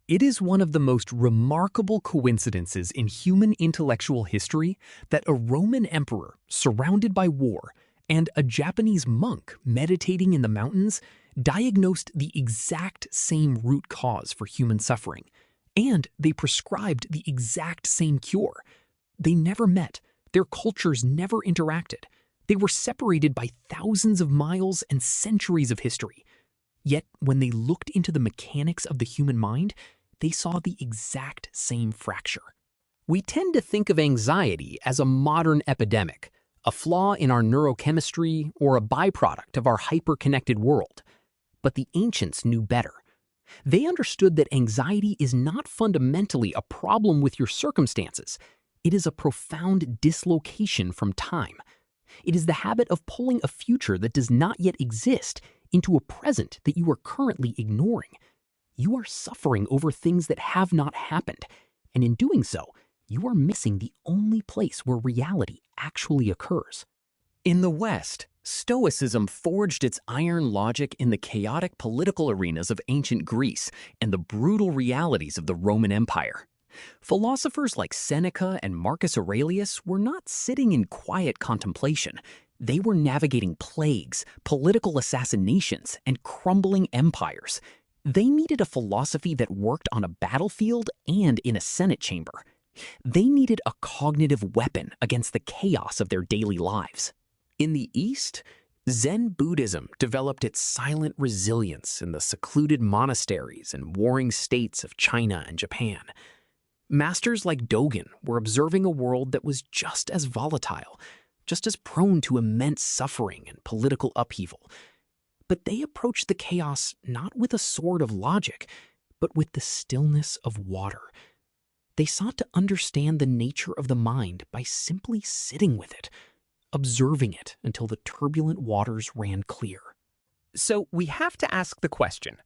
It is one of the most remarkable coincidences in human intellectual history that a Roman emperor surrounded by war and a Japanese monk meditating in the mountains diagnosed the exact same root cause for human suffering, and they prescribed the exact same cure. They never met, their cultures never interacted. They were separated by thousands of miles and centuries of history. Yet, when they looked into the mechanics of the human mind, they saw the exact same fracture. We tend to think of anxiety as a modern epidemic, a flaw in our neurochemistry, or a byproduct of our hyper-connected world. But the ancients knew better. They understood that anxiety is not fundamentally a problem with your circumstances. It is a profound dislocation from time. It is the habit of pulling a future that does not yet exist into a present that you are currently ignoring. You are suffering over things that have not happened, and in doing so, you are missing the only place where reality actually occurs. In the West, Stoicism forged its iron logic in the chaotic political arenas of ancient Greece and the brutal realities of the Roman Empire. Philosophers like Seneca and Marcus Aurelius were not sitting in quiet contemplation. They were navigating plagues, political assassinations, and crumbling empires. They needed a philosophy that worked on a battlefield and in a Senate chamber. They needed a cognitive weapon against the chaos of their daily lives. In the East, Zen Buddhism developed its silent resilience in the secluded monasteries and warring states of China and Japan. Masters like Dogen were observing a world that was just as volatile, just as prone to immense suffering and political upheaval. But they approached the chaos not with a sword of logic, but with the stillness of water. They sought to understand the nature of the mind by simply sitting with it, observing it until the turbulent waters ran clear. So we have to ask the question,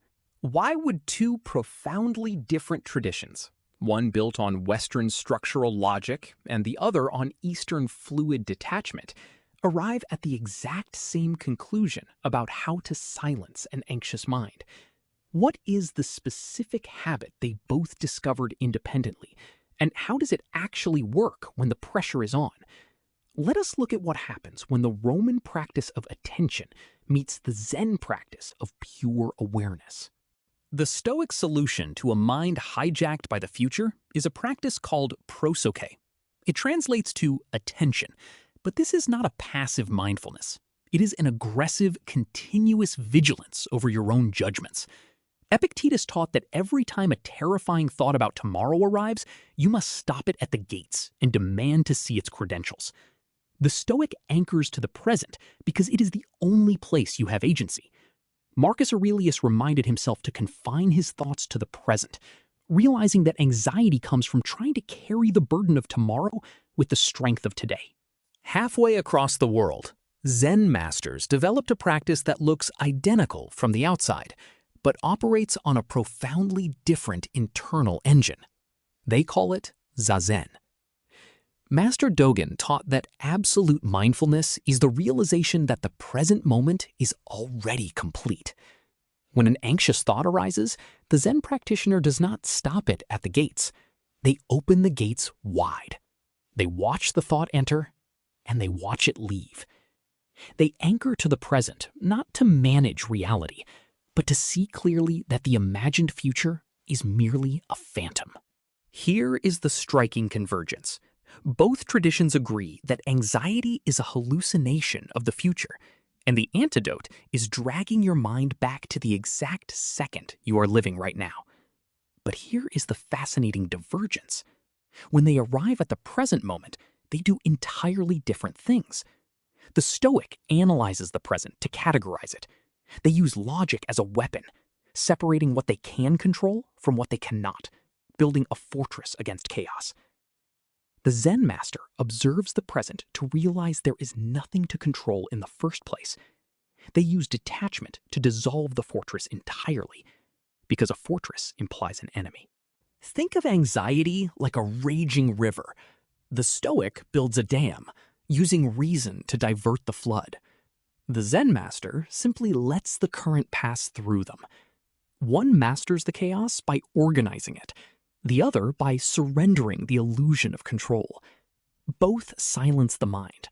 why would two profoundly different traditions, one built on Western structural logic and the other on Eastern fluid detachment, arrive at the exact same conclusion about how to silence an anxious mind? What is the specific habit they both discovered independently, and how does it actually work when the pressure is on? Let us look at what happens when the Roman practice of attention meets the Zen practice of pure awareness. The Stoic solution to a mind hijacked by the future is a practice called Prosoché. It translates to attention, but this is not a passive mindfulness. It is an aggressive, continuous vigilance over your own judgments. Epictetus taught that every time a terrifying thought about tomorrow arrives, you must stop it at the gates and demand to see its credentials. The Stoic anchors to the present because it is the only place you have agency. Marcus Aurelius reminded himself to confine his thoughts to the present, realizing that anxiety comes from trying to carry the burden of tomorrow with the strength of today. Halfway across the world, Zen masters developed a practice that looks identical from the outside, but operates on a profoundly different internal engine. They call it Zazen. Master Dogen taught that absolute mindfulness is the realization that the present moment is already complete. When an anxious thought arises, the Zen practitioner does not stop it at the gates. They open the gates wide. They watch the thought enter, and they watch it leave. They anchor to the present, not to manage reality, but to see clearly that the imagined future is merely a phantom. Here is the striking convergence. Both traditions agree that anxiety is a hallucination of the future, and the antidote is dragging your mind back to the exact second you are living right now. But here is the fascinating divergence. When they arrive at the present moment, they do entirely different things. The Stoic analyzes the present to categorize it. They use logic as a weapon, separating what they can control from what they cannot, building a fortress against chaos. The Zen master observes the present to realize there is nothing to control in the first place. They use detachment to dissolve the fortress entirely, because a fortress implies an enemy. Think of anxiety like a raging river. The Stoic builds a dam, using reason to divert the flood. The Zen master simply lets the current pass through them. One masters the chaos by organizing it, the other by surrendering the illusion of control. Both silence the mind.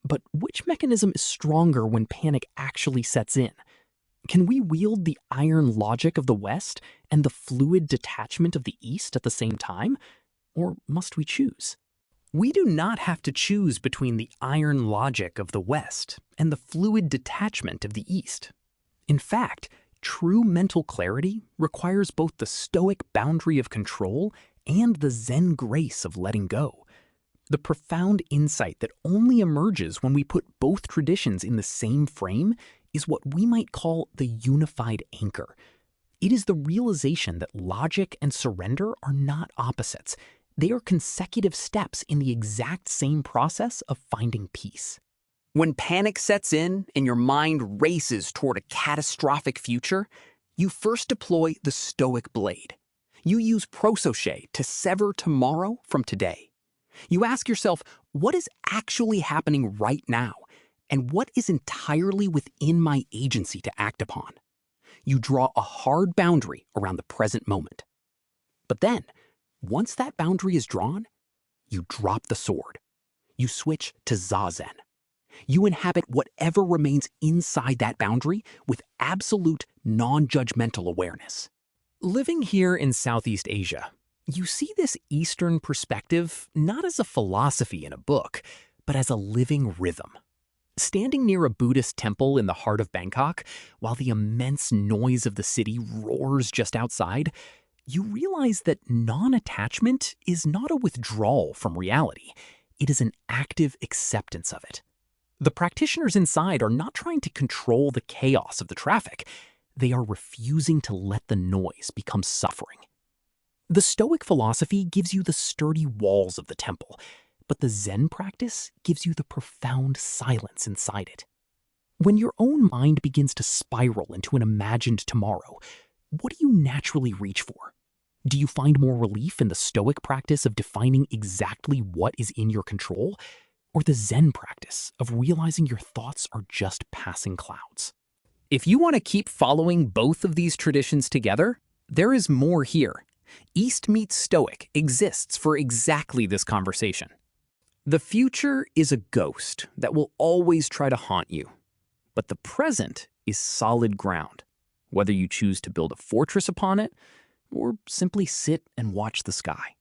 But which mechanism is stronger when panic actually sets in? Can we wield the iron logic of the West and the fluid detachment of the East at the same time? Or must we choose? We do not have to choose between the iron logic of the West and the fluid detachment of the East. In fact, true mental clarity requires both the Stoic boundary of control and the Zen grace of letting go. The profound insight that only emerges when we put both traditions in the same frame is what we might call the unified anchor. It is the realization that logic and surrender are not opposites. They are consecutive steps in the exact same process of finding peace. When panic sets in and your mind races toward a catastrophic future, you first deploy the Stoic blade. You use Prosoché to sever tomorrow from today. You ask yourself, what is actually happening right now, and what is entirely within my agency to act upon? You draw a hard boundary around the present moment. But then, once that boundary is drawn, you drop the sword. You switch to Zazen. You inhabit whatever remains inside that boundary with absolute non-judgmental awareness. Living here in Southeast Asia, you see this Eastern perspective not as a philosophy in a book, but as a living rhythm. Standing near a Buddhist temple in the heart of Bangkok, while the immense noise of the city roars just outside, you realize that non-attachment is not a withdrawal from reality. It is an active acceptance of it. The practitioners inside are not trying to control the chaos of the traffic. They are refusing to let the noise become suffering. The Stoic philosophy gives you the sturdy walls of the temple, but the Zen practice gives you the profound silence inside it. When your own mind begins to spiral into an imagined tomorrow, what do you naturally reach for? Do you find more relief in the Stoic practice of defining exactly what is in your control, or the Zen practice of realizing your thoughts are just passing clouds? If you want to keep following both of these traditions together, there is more here. East Meets Stoic exists for exactly this conversation. The future is a ghost that will always try to haunt you, but the present is solid ground, whether you choose to build a fortress upon it or simply sit and watch the sky.